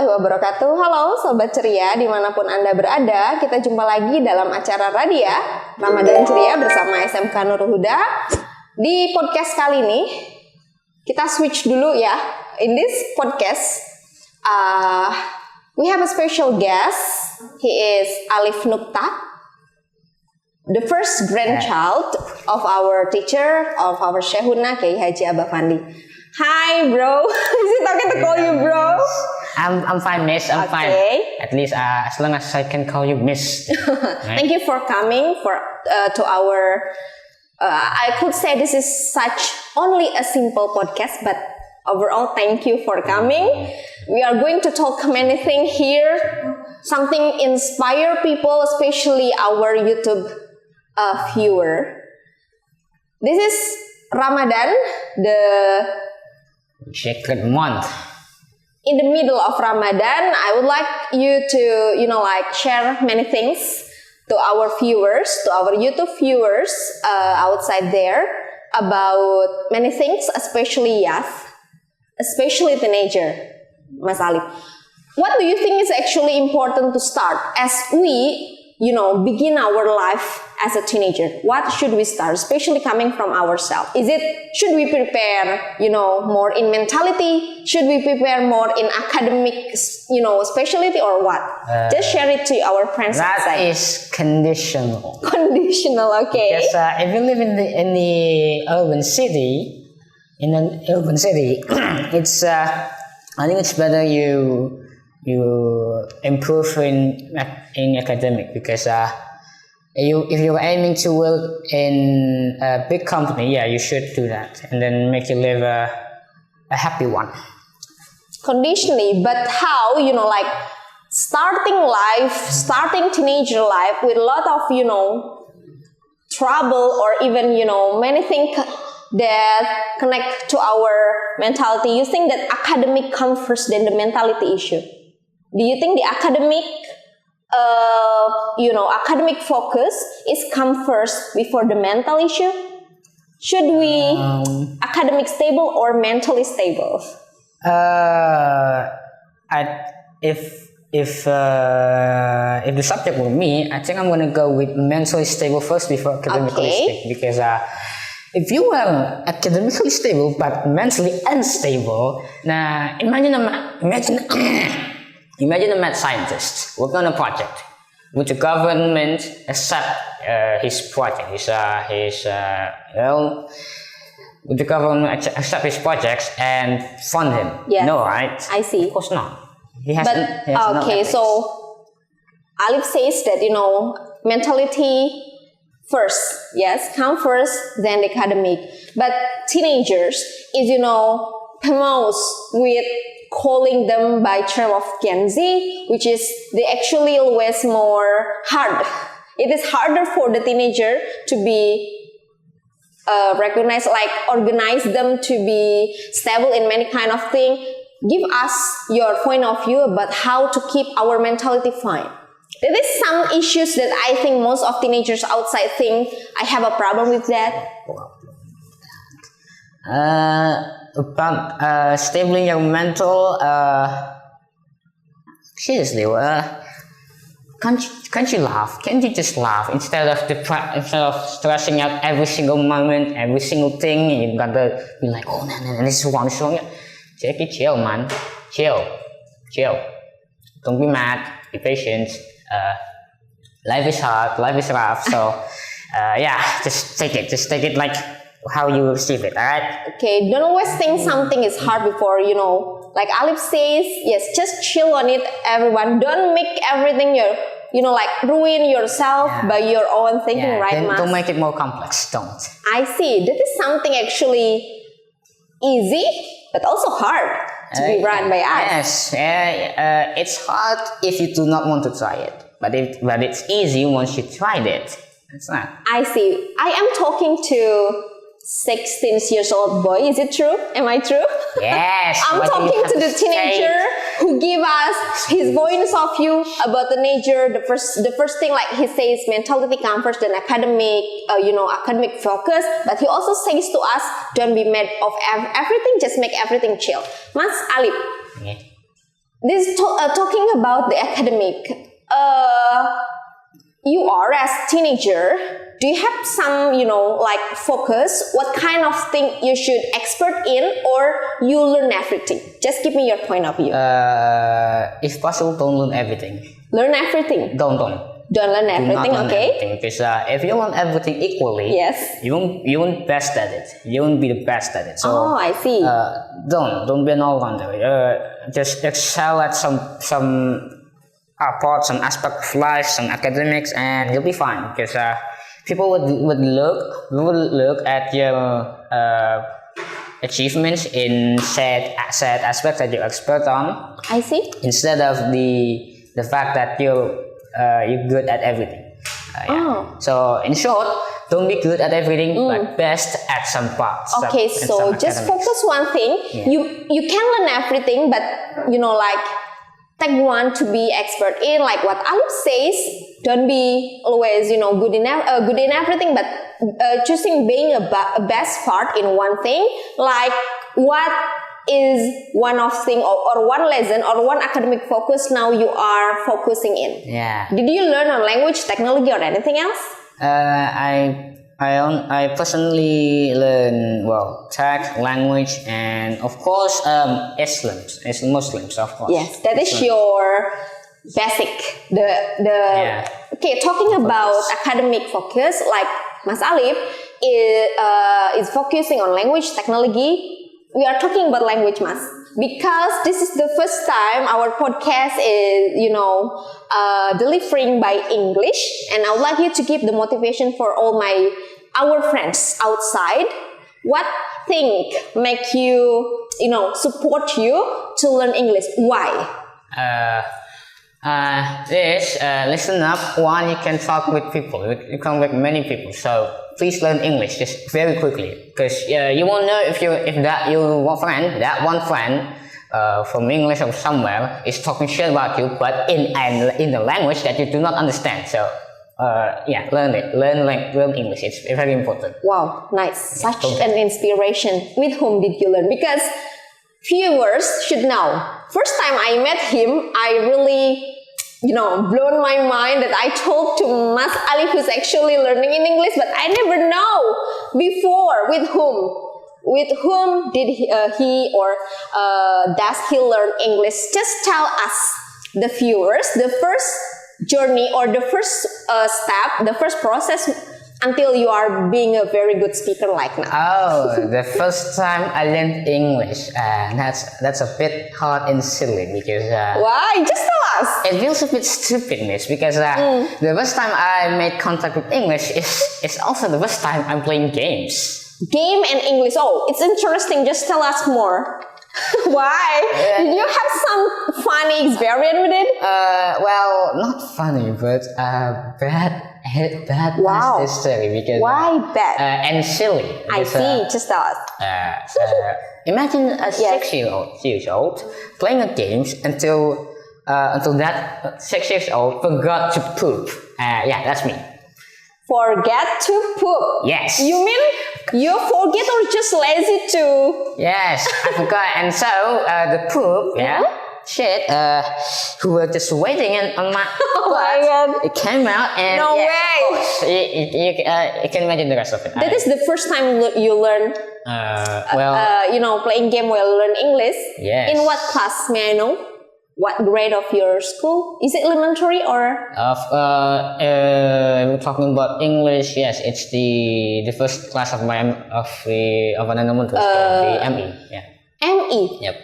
wabarakatuh. Halo Sobat Ceria, dimanapun Anda berada, kita jumpa lagi dalam acara Radia Ramadan Ceria bersama SMK Huda. Di podcast kali ini, kita switch dulu ya. In this podcast, we have a special guest. He is Alif Nukta, the first grandchild of our teacher, of our Shehuna, Kiai Haji Abah Fandi. Hi, bro. Is it okay to call you bro? I'm fine, miss. I'm fine. At least as long as I can call you miss. Right? Thank you for coming to our. I could say this is such only a simple podcast, but overall, thank you for coming. We are going to talk many things here. Something inspire people, especially our YouTube viewer. This is Ramadan, the sacred month. In the middle of Ramadan, I would like you to, share many things to our viewers, to our YouTube viewers outside there about many things, especially youth, especially teenager, Mas Alif. What do you think is actually important to start as we, begin our life as a teenager? What should we start, especially coming from ourselves? Should we prepare, more in mentality? Should we prepare more in academic, specialty or what? Just share it to our friends. That is conditional. Conditional, okay. Because if you live in the urban city, it's I think it's better you improve in academic, because if you're aiming to work in a big company, you should do that, and then make you live a happy one. Conditionally, but how, starting teenager life with a lot of, trouble or even, many things that connect to our mentality. You think that academic comes first than the mentality issue? Do you think the academic academic focus is come first before the mental issue? Should we academic stable or mentally stable? If the subject were me, I think I'm gonna go with mentally stable first before academically stable, because if you were academically stable but mentally unstable, now imagine a mad scientist working on a project. Would the government accept his project? Would the government accept his projects and fund him? Yes. No, right? I see. Of course not. So Alif says that mentality first, yes, come first, then the academic. But teenagers is promotes with calling them by term of Gen Z, which is they actually always more hard. It is harder for the teenager to be recognized, like organize them to be stable in many kind of thing. Give us your point of view about how to keep our mentality fine. There is some issues that I think most of teenagers outside think I have a problem with that. About stabling your mental, seriously, can't you laugh? Can't you just laugh instead of stressing out every single moment, every single thing? You gotta be like, oh no, this is wrong. Take it chill, man. Chill. Don't be mad. Be patient. Life is hard. Life is rough. So, just take it. Just take it like how you receive it. All right. Okay. Don't always think something is hard before like Alif says. Yes, just chill on it, everyone. Don't make everything ruin yourself by your own thinking, right, Mas? Don't make it more complex. Don't. I see. That is something actually easy, but also hard to be run by us. Yes, it's hard if you do not want to try it, but it's easy once you tried it. It's not. I see. I am talking to 16 years old boy. Is it true? Am I true? Yes. I'm talking to the teenager who give us his points of view about the nature. The first thing, like he says, mentality comes first, then academic, academic focus. But he also says to us, don't be mad of everything. Just make everything chill. Mas Alif, Talking about the academic. You are as teenager. Do you have some, like focus? What kind of thing you should expert in, or you learn everything? Just give me your point of view. If possible, don't learn everything. Learn everything. Don't learn everything. Okay. Everything, because if you learn everything equally, Yes. you won't best at it. You won't be the best at it. So I see. Don't be an all-rounder. Just excel at some part, some aspect of life, some academics, and you'll be fine. Because people would look at your achievements in said aspects that you're expert on. I see. Instead of the fact that you're good at everything. So in short, don't be good at everything, but best at some parts. Okay, so just focus one thing. Yeah. You can learn everything, but like take one to be expert in. Like what Alip says, don't be always good in everything, but choosing being a best part in one thing. Like what is one of thing or one lesson or one academic focus now you are focusing in? Yeah. Did you learn on language, technology, or anything else? I personally learn tech, language, and of course Muslims, of course. Yes, that is your basic. Okay, talking about academic focus, like Mas Alip is focusing on language, technology. We are talking about language, Mas, because this is the first time our podcast is, delivering by English, and I would like you to give the motivation for our friends outside. What thing make you, support you to learn English? Why? Listen up. One, you can talk with people. You can with many people. So please learn English just very quickly, because you won't know if that one friend from English or somewhere is talking shit about you, but in a language that you do not understand. So learn it. Learn English. It's very important. Wow, nice. Such an inspiration. With whom did you learn? Because viewers should know. First time I met him, I really, blown my mind that I told to Mas Alip, who's actually learning in English, but I never know before with whom. With whom did he or does he learn English? Just tell us, the viewers, the first journey or the first step, the first process until you are being a very good speaker like now. Oh, the first time I learned English, that's a bit hard and silly, because why? Just tell us. It feels a bit stupid, miss, because the first time I made contact with English is also the first time I'm playing games. Game and English. Oh, it's interesting. Just tell us more. Why? Did you have some funny experience with it? Well, not funny, but bad Wow. past history, because why bad? and silly. I see. Just tell us. Imagine a 6 years old playing a games until that 6 years old forgot to poop. That's me. Forget to poop. Yes. You mean you forget or just lazy to? Yes, I forgot, and so the poop, shit, who were just waiting on my Oh my God. It came out, and No way. You can imagine the rest of it. That is the first time you learn, playing game while learn English. Yes. In what class, may I know? What grade of your school? Is it elementary or? We're talking about English. Yes, it's the first class of an elementary school, the ME. Yeah. ME. Yep.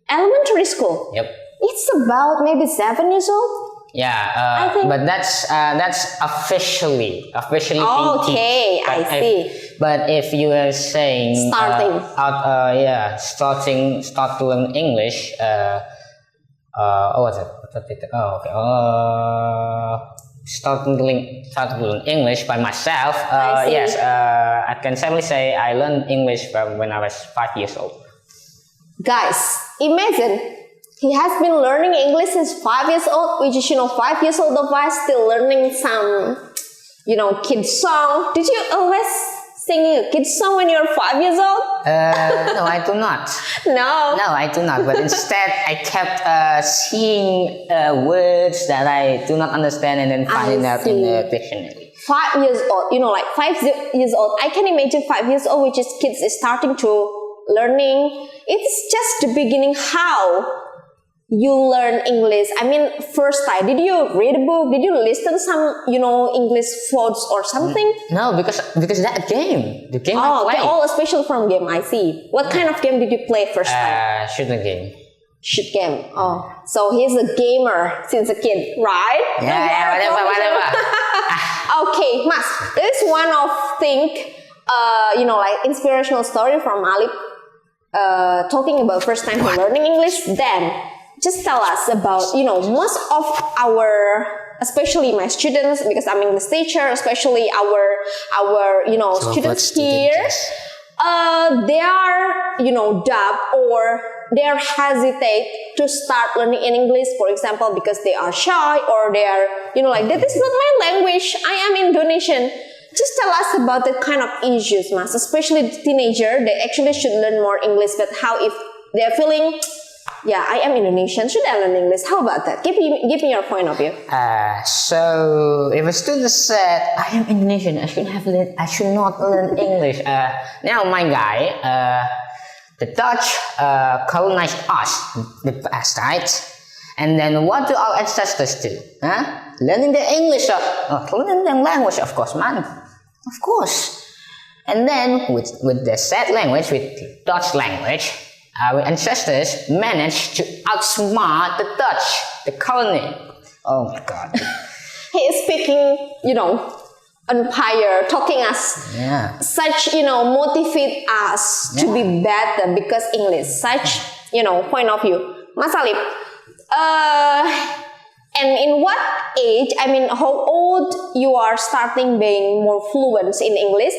Elementary school. Yep. It's about maybe 7 years old. Yeah. I think. But that's officially being Okay, taught. I see. But if you are saying Starting. start to learn English. What's it? Okay. Start to learn English by myself. I see. Yes. I can safely say I learned English from when I was 5 years old. Guys, imagine he has been learning English since 5 years old, which is 5 years old of us still learning some, kid song. Did you always singing a kid song when you're 5 years old? No, I do not. No. No, I do not. But instead, I kept seeing words that I do not understand and then finding out in the dictionary. 5 years old, like 5 years old. I can imagine 5 years old, which is kids is starting to learning. It's just the beginning how you learn English. I mean, first time, did you read a book? Did you listen some, English quotes or something? No, because that game, the game I Oh, played. okay. Oh, especially from game. I see. What kind of game did you play first time? Shooting game. Shoot game. Oh, so he's a gamer since a kid, right? Yeah, whatever. Okay, Mas. There is one of think, like inspirational story from Alip, talking about first time learning English. Then just tell us about, most of our, especially my students, because I'm English teacher, especially our students here, they are, doubt or they are hesitate to start learning in English, for example, because they are shy or they are, that is not my language. I am Indonesian. Just tell us about that kind of issues, Mas. Especially the teenager, they actually should learn more English, but how if they are feeling, yeah, I am Indonesian, should I learn English? How about that? Give me your point of view. So if a student said, I am Indonesian, I should not learn English. Now my guy, the Dutch colonized us, the past, right? And then what do our ancestors do? Learning the English, learning the language, of course, man. Of course. And then with the said language, with the Dutch language, our ancestors managed to outsmart the Dutch, the colony. Oh my God. He is speaking, empire, talking us. Yeah. Such, motivate us to be better because English. Such, point of view. Mas Alip, and in what age, how old you are starting being more fluent in English?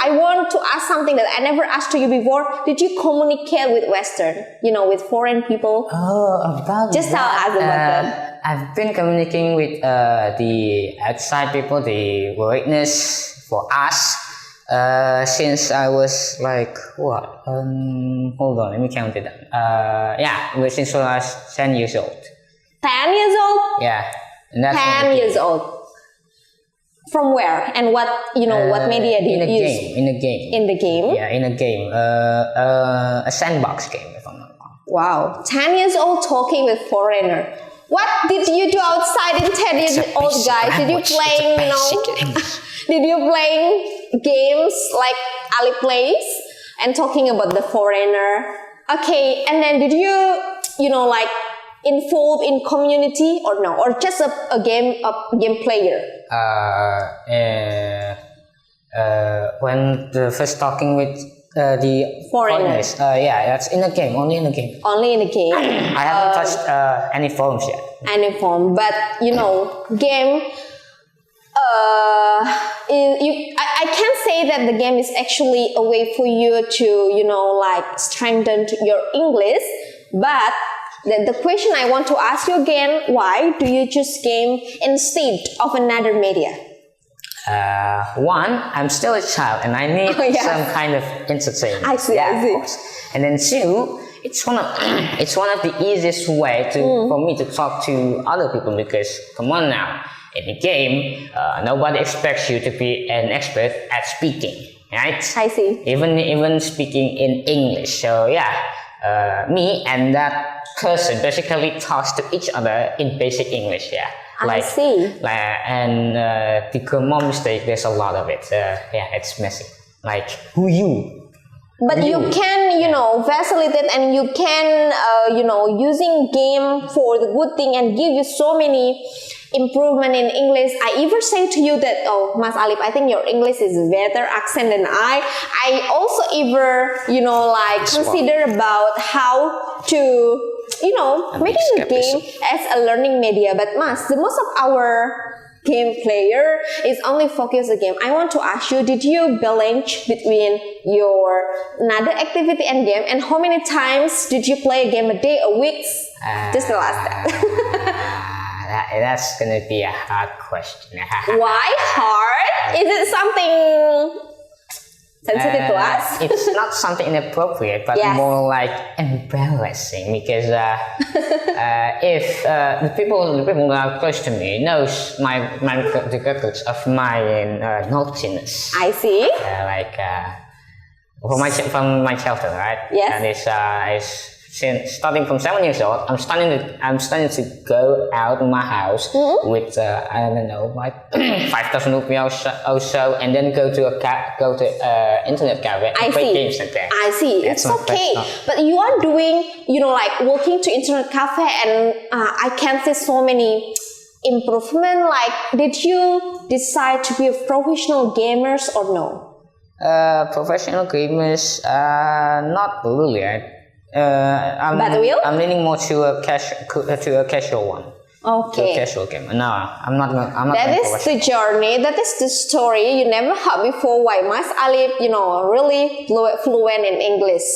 I want to ask something that I never asked to you before. Did you communicate with Western, with foreign people? Oh, about Just tell us about that. I've been communicating with the outside people, the witness for us, since I was like, what? Hold on, let me count it down. Since I was 10 years old. 10 years old? Yeah. And that's 10 years old. From where? And what, what media did you use? In a game. In the game? Yeah, in a game. A sandbox game, if I'm not wrong. Wow. 10 years old talking with foreigner. What did you do outside in 10 years old, guys? Did you playing, did you playing games like Ali plays and talking about the foreigner? Okay, and then did you, involved in community or no, or just a game player? When the first talking with the foreigners, that's in a game, only in a game. Only in a game. I haven't touched any phones yet. Any phone, but game. I can't say that the game is actually a way for you to strengthen your English, but the question I want to ask you again, why do you choose game instead of another media? One, I'm still a child and I need some kind of entertainment. I see. Of course. And then two, it's one of the easiest way for me to talk to other people, because come on now, in the game, nobody expects you to be an expert at speaking, right? I see. Even speaking in English. So me and that person basically talks to each other in basic English. Yeah. I see. The common mistake, there's a lot of it. It's messy. Like, who you? But you can, facilitate, and you can, using game for the good thing and give you so many improvement in English. I even say to you that, oh, Mas Alip, I think your English is better accent than I also ever, consider about how to, making a game as a learning media. But Mas, the most of our game player is only focused on the game. I want to ask you, did you balance between your another activity and game? And how many times did you play a game a day, a week? Just tell us that. That's gonna be a hard question. Why hard? Is it something sensitive to us? It's not something inappropriate, but Yes. more like embarrassing because if the people who are close to me knows the records of my naughtiness, I see. from my childhood, right? Yes. And it's since starting from 7 years old, I'm starting to go out of my house with I don't know, like 5,000 rupees or so, and then go to internet cafe and play games like that. I see. That's It's my okay. personal- But you are doing, like walking to internet cafe, and I can see so many improvement. Like, did you decide to be a professional gamers or no? Professional gamers, not really. I'm leaning more to a casual one. To a Okay. casual game. No, I'm not. I'm not. That going is professional. the journey. That is the story you never heard before. Why Mas Alif, really fluent in English.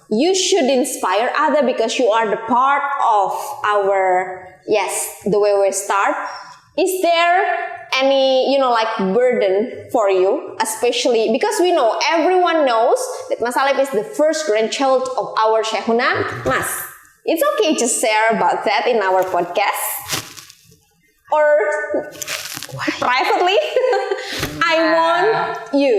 You should inspire other because you are the part of our the way we start. Is there any like burden for you, especially because we know everyone knows that Mas Alif is the first grandchild of our Shehuna Mas. It's okay to share about that in our podcast or privately. I want you,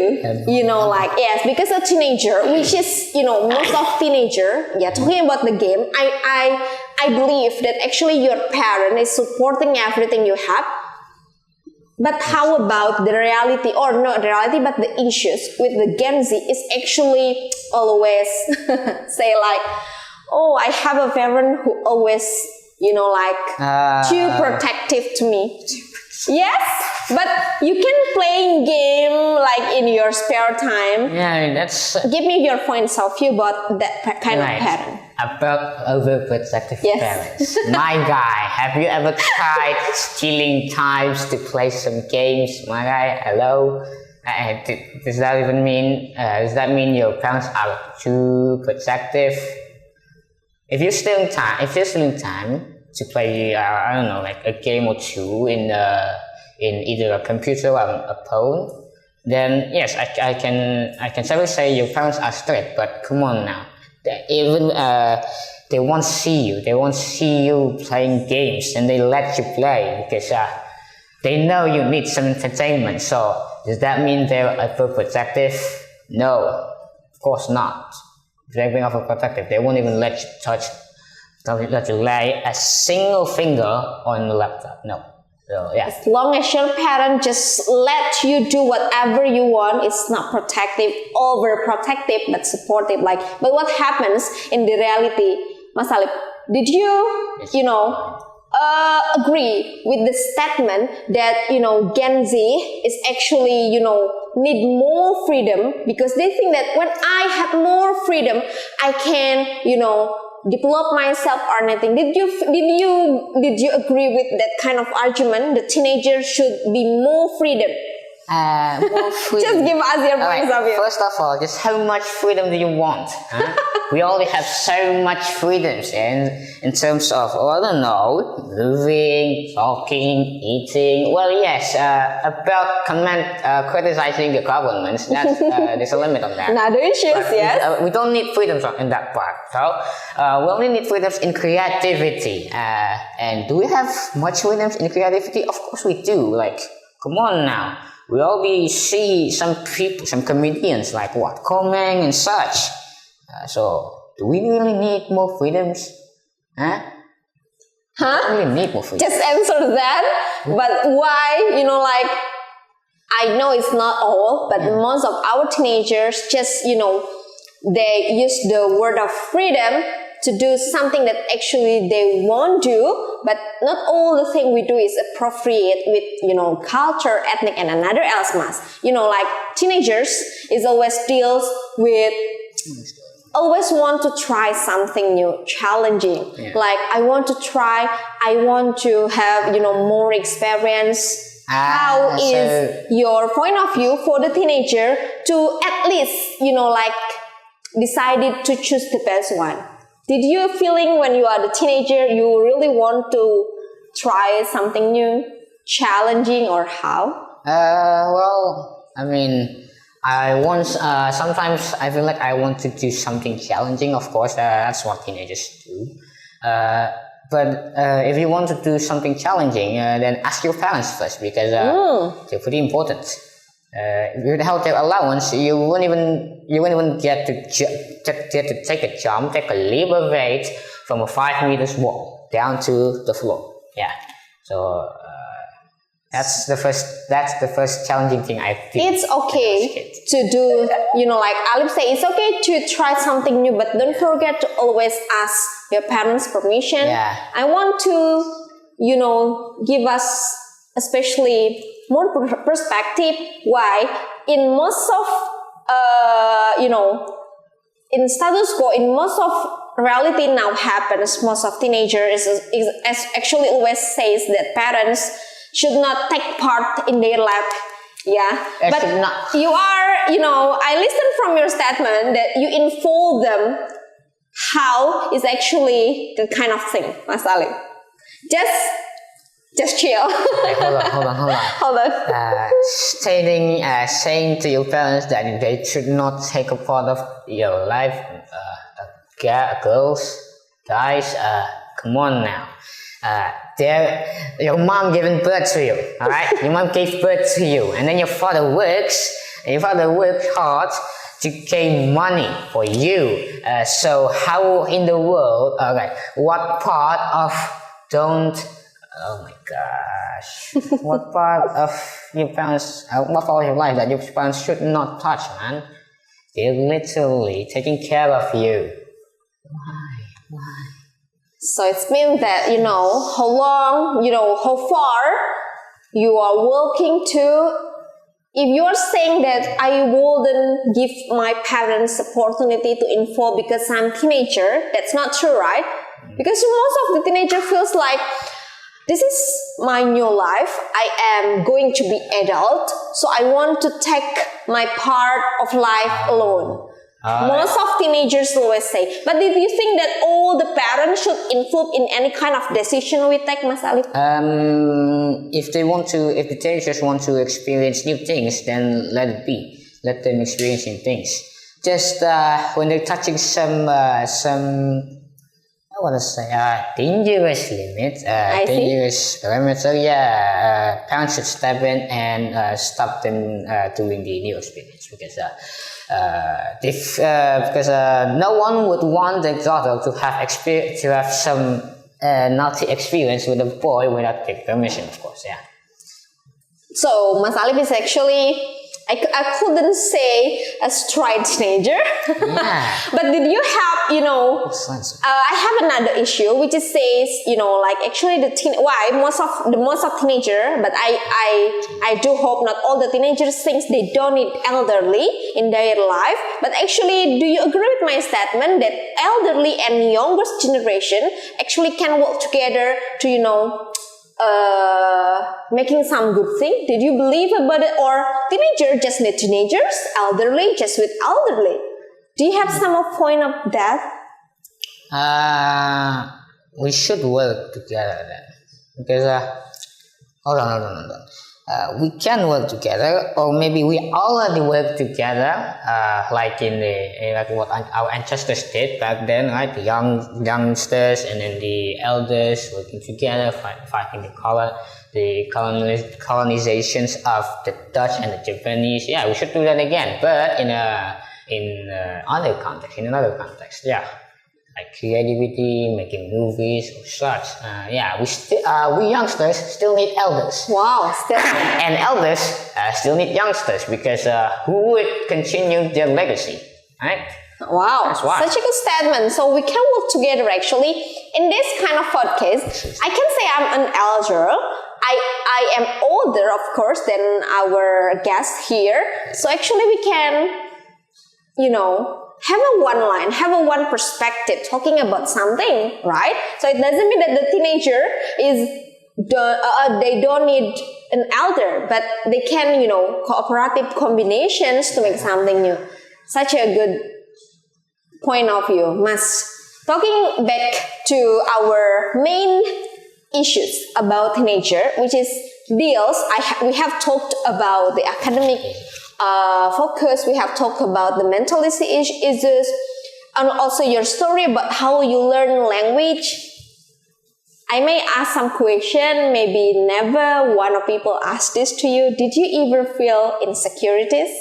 because a teenager, which is, most of teenager, talking about the game, I believe that actually your parent is supporting everything you have. But how about the reality, or not the reality, but the issues with the Gen Z is actually always say like, oh, I have a parent who always, too protective to me. Yes, but you can play game like in your spare time. Yeah, that's Give me your points of view about that kind of parent. About overprotective Yes. parents. My guy, have you ever tried stealing times to play some games? My guy, hello. Does that even mean? Does that mean your parents are too protective? If you're stealing time to play, I don't know, like a game or two in either a computer or a phone, then yes, I can certainly say your parents are strict. But come on now, they won't see you. They won't see you playing games, and they let you play because they know you need some entertainment. So does that mean they're overprotective? No, of course not. They're being overprotective. They won't even let you let you lay a single finger on the laptop. No. So yeah. As long as your parent just let you do whatever you want, it's not protective, overprotective, but supportive. But what happens in the reality, Mas Alif? Did you, agree with the statement that Gen Z is actually need more freedom because they think that when I have more freedom, I can develop myself or anything. Did you agree with that kind of argument? The teenagers should be more freedom. More freedom. Just give us your points of view. First of all, just how much freedom do you want? Huh? We already have so much freedoms in terms of, I don't know, moving, talking, eating. Well, yes, about criticizing the governments, that's, there's a limit on that. Another issues, yes. We don't need freedoms in that part. So, we only need freedoms in creativity. And do we have much freedoms in creativity? Of course we do. Come on now. We already see some people, some comedians coming and such. So, do we really need more freedoms? Huh? We really need more freedoms. Just answer that. But why, I know it's not all, but most of our teenagers just, they use the word of freedom to do something that actually they won't do, but not all the thing we do is appropriate with, culture, ethnic, and another else mas. Teenagers is always deals with, always want to try something new, challenging. Yeah. I want to try, I want to have, more experience. How is your point of view for the teenager to at least, decided to choose the best one? Did you feeling when you are the teenager, you really want to try something new, challenging, or how? Well, I mean, Sometimes I feel like I want to do something challenging. Of course, that's what teenagers do. But if you want to do something challenging, then ask your parents first, because they're pretty important. Without their allowance, you won't even get to take a jump, take a leap of faith from a 5 meters wall down to the floor. Yeah. So that's the first challenging thing I think. It's okay to do, like Alif said, it's okay to try something new, but don't forget to always ask your parents' permission. Yeah. I want to, give us especially more perspective why in most of, in status quo, in most of reality now happens, most of teenagers is actually always says that parents should not take part in their life. Yeah. But you are, I listened from your statement that you involve them. How is actually the kind of thing, Mas Ali? Just chill. Hey, hold on. Saying to your parents that they should not take a part of your life. Girls, guys, come on now. Your mom giving birth to you, all right? Your mom gave birth to you, and then your father works hard to gain money for you. So how in the world, what part of oh my gosh, what part of your parents, what part of your life that your parents should not touch, man? They're literally taking care of you. Why? So it means that, how long, how far you are working to. If you are saying that I wouldn't give my parents opportunity to involve because I'm teenager, that's not true, right? Because most of the teenager feels like, this is my new life. I am going to be adult, so I want to take my part of life alone. Most of teenagers always say. But did you think that all the parents should involve in any kind of decision we take, Mas Ali? If the teenagers want to experience new things, then let it be. Let them experience new things. Just when they're touching some dangerous limits, dangerous perimeter, parents should step in and stop them doing the new experience, because no one would want their daughter to have some naughty experience with a boy without their permission, of course. Yeah. So Mas Alif is actually, I couldn't say a straight teenager. Yeah. But did you have, I have another issue which is says, actually why most of teenager, but I do hope not all the teenagers think they don't need elderly in their life. But actually, do you agree with my statement that elderly and youngest generation actually can work together to, making some good thing? Did you believe about it? Or teenager just need teenagers, elderly just with elderly? Do you have some point of that? We should work together then, because hold on. We can work together, or maybe we already work together, like like what our ancestors did back then, right? The youngsters and then the elders working together, fighting the colonizations of the Dutch and the Japanese. Yeah, we should do that again, but in another context. Yeah. Like creativity, making movies or such. We youngsters still need elders. Wow, still. And elders still need youngsters, because who would continue their legacy, right? Wow, that's why. Such a good statement. So we can work together actually. In this kind of podcast, I can say I'm an elder. I am older, of course, than our guest here. So actually we can, have a one perspective talking about something, right? So it doesn't mean that the teenager they don't need an elder, but they can, cooperative combinations to make something new. Such a good point of view, Mas. Talking back to our main issues about teenager, which is deals. We have talked about the academic focus, we have talked about the mentality issues and also your story about how you learn language. I may ask some question, maybe never one of people asked this to you. Did you ever feel insecurities?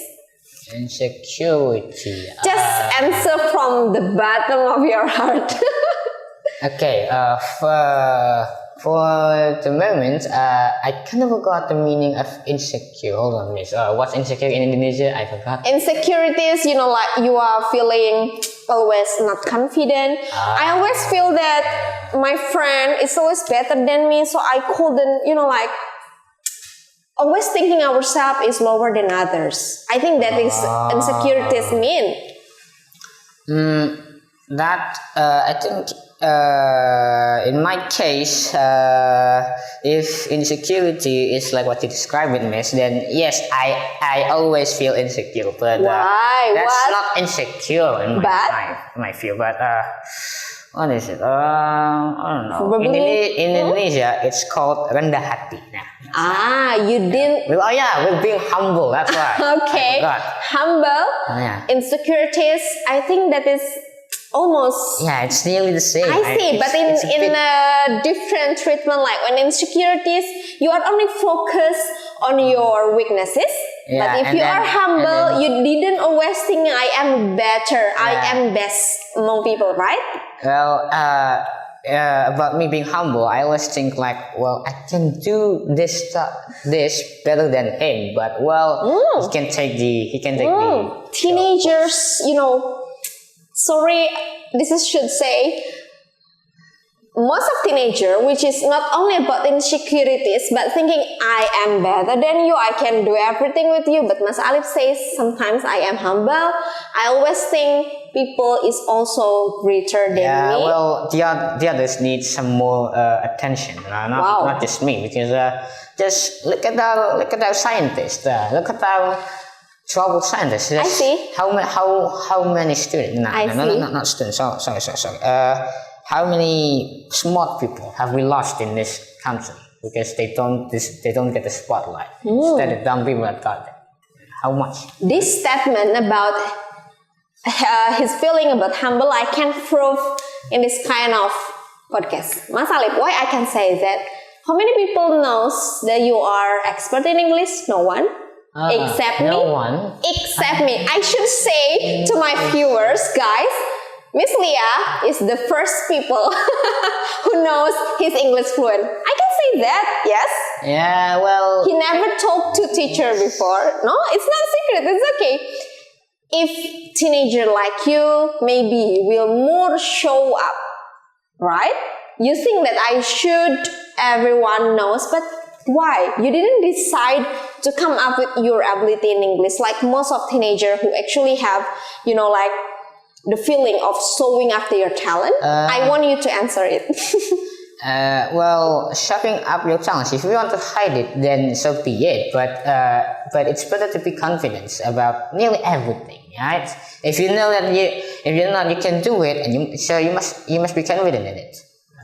Insecurity. Just answer from the bottom of your heart. Okay, for the moment, I kind of forgot the meaning of insecure. Hold on, miss. What's insecure in Indonesia? I forgot. Insecurities, like you are feeling always not confident. I always feel that my friend is always better than me, so I couldn't, always thinking ourselves is lower than others. I think that is insecurities mean. I think in my case, if insecurity is like what you described it, miss, then yes, I always feel insecure. But why? That's not insecure in my feel. But what is it? I don't know. In Indonesia, it's called rendah hati. You didn't. We're being humble. That's why. Okay, humble. Insecurities. I think that is almost. Yeah, it's nearly the same. I see, but in a different treatment, like when insecurities, you are only focused on your weaknesses. But if you are humble, you didn't always think I am better, I am best among people, right? Well, about me being humble, I always think like, well, I can do this better than him, but he can take the teenagers, sorry, should say, most of teenager, which is not only about insecurities, but thinking I am better than you, I can do everything with you. But Mas Alif says, sometimes I am humble. I always think people is also greater than me. Yeah, well, the others need some more attention, not just me, because just look at our scientists, look at our troubled scientists. I see. How many students? Not students. Sorry. How many smart people have we lost in this country because they don't get the spotlight? Instead of dumb people that got it. How much? This statement about his feeling about humble, I can prove in this kind of podcast. Mas Alif, why I can say that? How many people knows that you are expert in English? No one. Except me. No one. Except me. I should say to my viewers, guys, Miss Leah is the first people who knows his English fluent. I can say that, yes? Yeah, well. He never talked to teacher before. No, it's not secret. It's okay. If teenager like you, maybe will more show up, right? You think that I should, everyone knows, but why? You didn't decide to come up with your ability in English like most of teenagers who actually have, like the feeling of showing up your talent. I want you to answer it. Well, showing up your talents, if you want to hide it, then so be it. But it's better to be confident about nearly everything, right? If you know that you can do it, and you must be confident in it.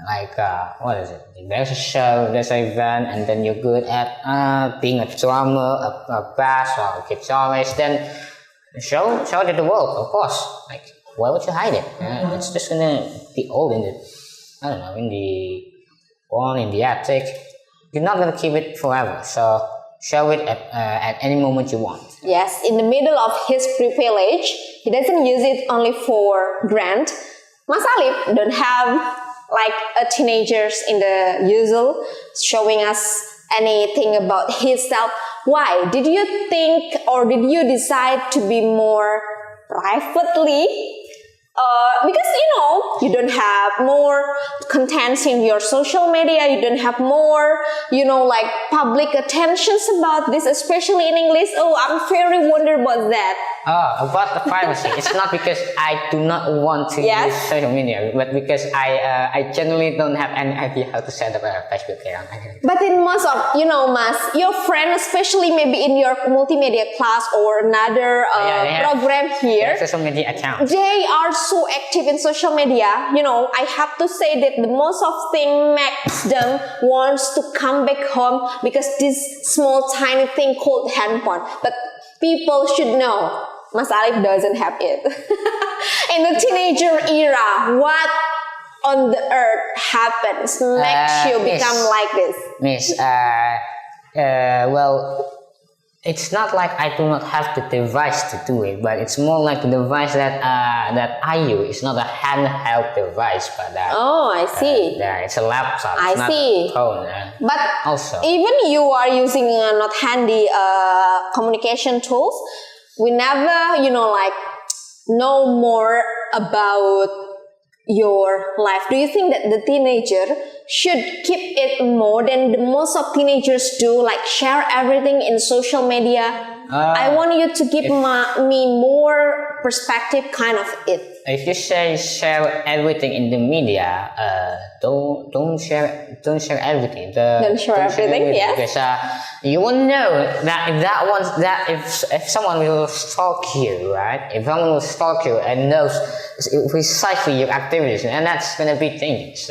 Like what is it? There's a show, there's an event, and then you're good at being a drummer, a bass, or a guitarist. Then show it to the world, of course. Like, why would you hide it? It's just gonna be old in the attic. You're not gonna keep it forever. So show it at any moment you want. Yes, in the middle of his privilege, he doesn't use it only for grant. Mas Alif don't have like a teenagers in the usual showing us anything about himself. Why? Did you think or did you decide to be more privately? Because you don't have more contents in your social media, you don't have more, like public attentions about this, especially in English. Oh, I'm very wonder about that. About the privacy. It's not because I do not want to use social media, but because I generally don't have any idea how to set up a Facebook account. But in most of, Mas, your friend, especially maybe in your multimedia class or another program here, social media account. They are so active in social media. I have to say that the most of thing makes them wants to come back home because this small tiny thing called handphone. But people should know. Mas Alif doesn't have it. In the teenager era, what on the earth happens makes you Miss. become like this? Miss, well, it's not like I do not have the device to do it, but it's more like the device that I use. It's not a handheld device, but Oh, I see. it's a laptop. I It's not see. a phone. But Also, even you are using not handy communication tools, we never, know more about your life. Do you think that the teenager should keep it more than the most of teenagers do, like share everything in social media? I want you to give me more perspective kind of it. if you say share everything in the media, don't share everything. Don't share everything, yes. Because you will know that if someone will stalk you, right? If someone will stalk you and knows precisely your activities, and that's gonna be dangerous.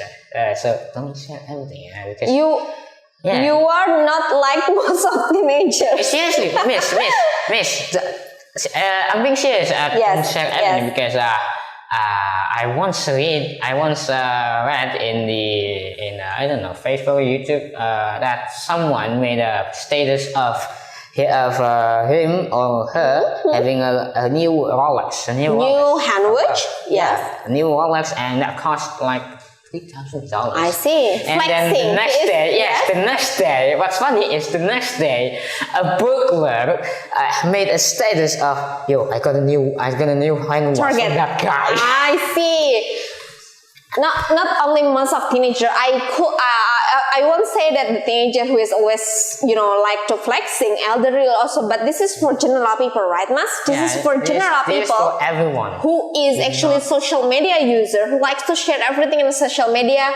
So don't share everything, because You are not like most of teenagers. seriously, miss. I'm being serious. Don't Yes, share everything yes. because I once read in I don't know, Facebook or YouTube that someone made a status of him or her having a new Rolex, a new handwatch? Yes. a new Rolex, and that cost like $3,000. I see. And then the next day, what's funny is the next day, a burglar made a status of, yo, I got a new handwatch from Target. that guy. I see. Not only most of teenager. I won't say that the teenager who is always like to flexing elderly also, but this is for general people, right, Mas? This is for general this is people for everyone. who is actually social media user who likes to share everything in social media.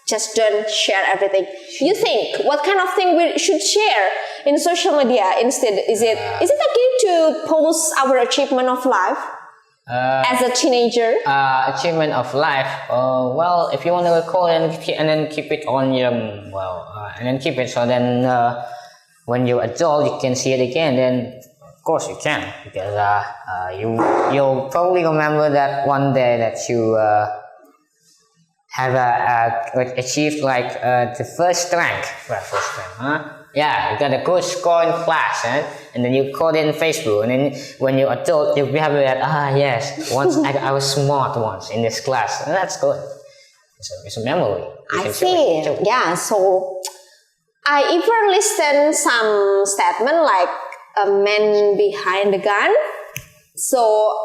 Just don't share everything. You think what kind of thing we should share in social media instead? Is it okay to post our achievement of life? As a teenager, Achievement of life. Well, if you want to record and then keep it on your and then keep it, so then when you're adult you can see it again. Then of course you can, because you'll probably remember that one day that you have achieved like the first rank, huh? Yeah, you got a good score in class, and then you call it in Facebook, and then when you're adult, you'll be happy that, yes, once I was smart once in this class, and that's good. It's a memory. I see. Yeah, so I even listen some statement like a man behind the gun. So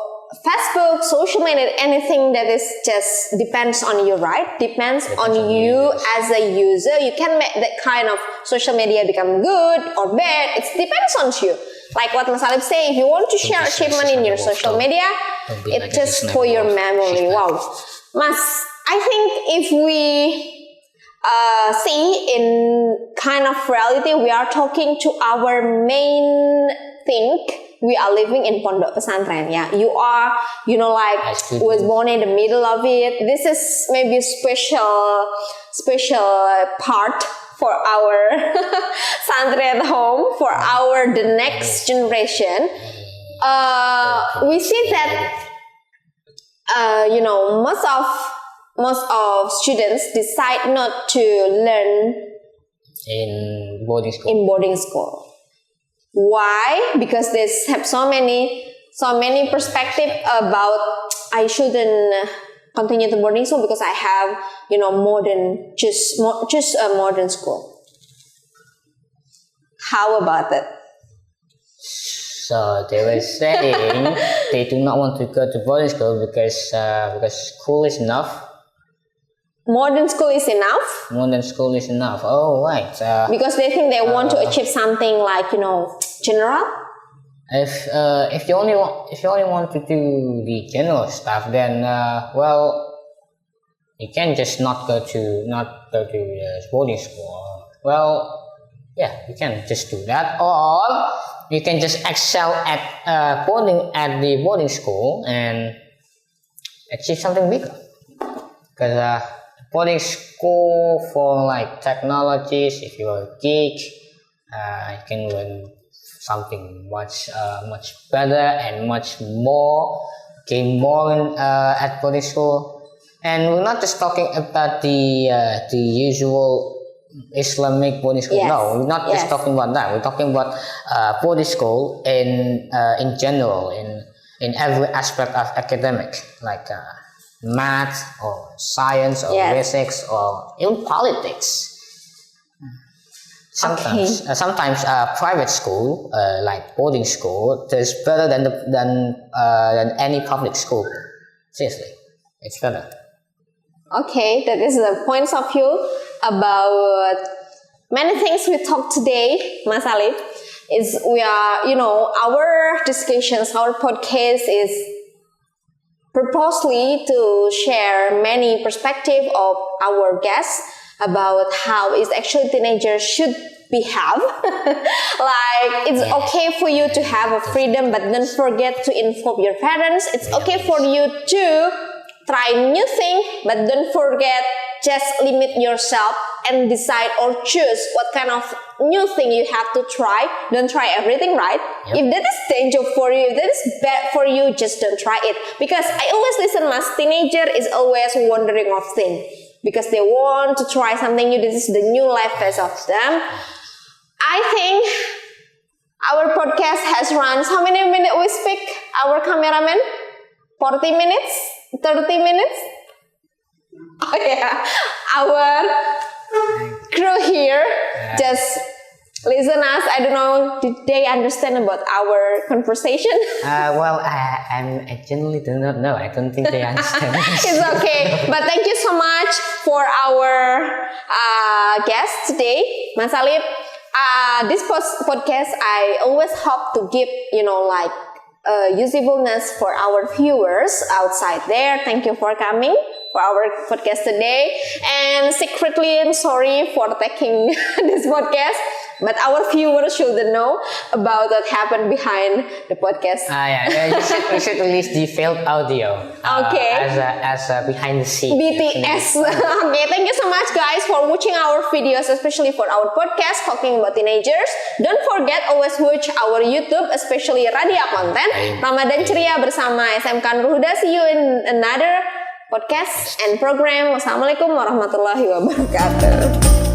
Facebook, social media, anything that is just depends on you, right? Depends on you as a user. You can make that kind of social media become good or bad. It depends on you. Like what Mas Alif say, if you want to share achievement in your social media, it's just for your memory. Wow. Mas, I think if we see in kind of reality, we are talking to our main thing. We are living in Pondok Pesantren, yeah. You are, was born in the middle of it. This is maybe a special part for our Santri at home, for the next generation. We see that, most of students decide not to learn in boarding school. Why? Because they have so many perspective about I shouldn't continue the boarding school because I have just a modern school. How about that? So they were saying they do not want to go to boarding school because school is enough. Modern school is enough? Modern school is enough. Oh, right. Because they think they want to achieve something like, general? If you only want to do the general stuff, then you can just not go to boarding school. Well, yeah, you can just do that, or you can just excel at the boarding school and achieve something bigger. Because boarding school for like technologies, if you're a geek, you can learn something much better and much more, gain more at boarding school. And we're not just talking about the usual Islamic boarding school. Yes. No, we're not just talking about that. We're talking about boarding school in general, in every aspect of academic, like math or science or physics or even politics. Sometimes private school, like boarding school, is better than any public school. Seriously, it's better. Okay, that is the points of view about many things we talked today, Mas Alif. Is we are, our discussions, our podcast is purposely to share many perspective of our guests about how is actually teenagers should behave. Like it's okay for you to have a freedom, but don't forget to inform your parents. It's okay for you to try new thing, but don't forget just limit yourself and decide or choose what kind of new thing you have to try. Don't try everything, right? If that is dangerous for you, if that is bad for you, just don't try it. Because I always listen, mas teenager is always wondering of things because they want to try something new. This is the new life phase of them. I think our podcast has run. How many minutes we speak? Our cameraman? 40 minutes? 30 minutes? Oh yeah, our crew here just listen us. I don't know, did they understand about our conversation? Well, I genuinely do not know. I don't think they understand. It's okay, but thank you so much for our guest today, Mas Alif. This podcast, I always hope to give, usableness for our viewers outside there. Thank you for coming for our podcast today. And secretly, I'm sorry for taking this podcast, but our viewers shouldn't know about what happened behind the podcast. You should release the failed audio. As a behind the scene. BTS. Okay, thank you so much guys for watching our videos, especially for our podcast talking about teenagers. Don't forget always watch our YouTube, especially Radia Konten. Ramadan Ceria bersama SMK NH. See you in another podcast and program. Wassalamualaikum warahmatullahi wabarakatuh.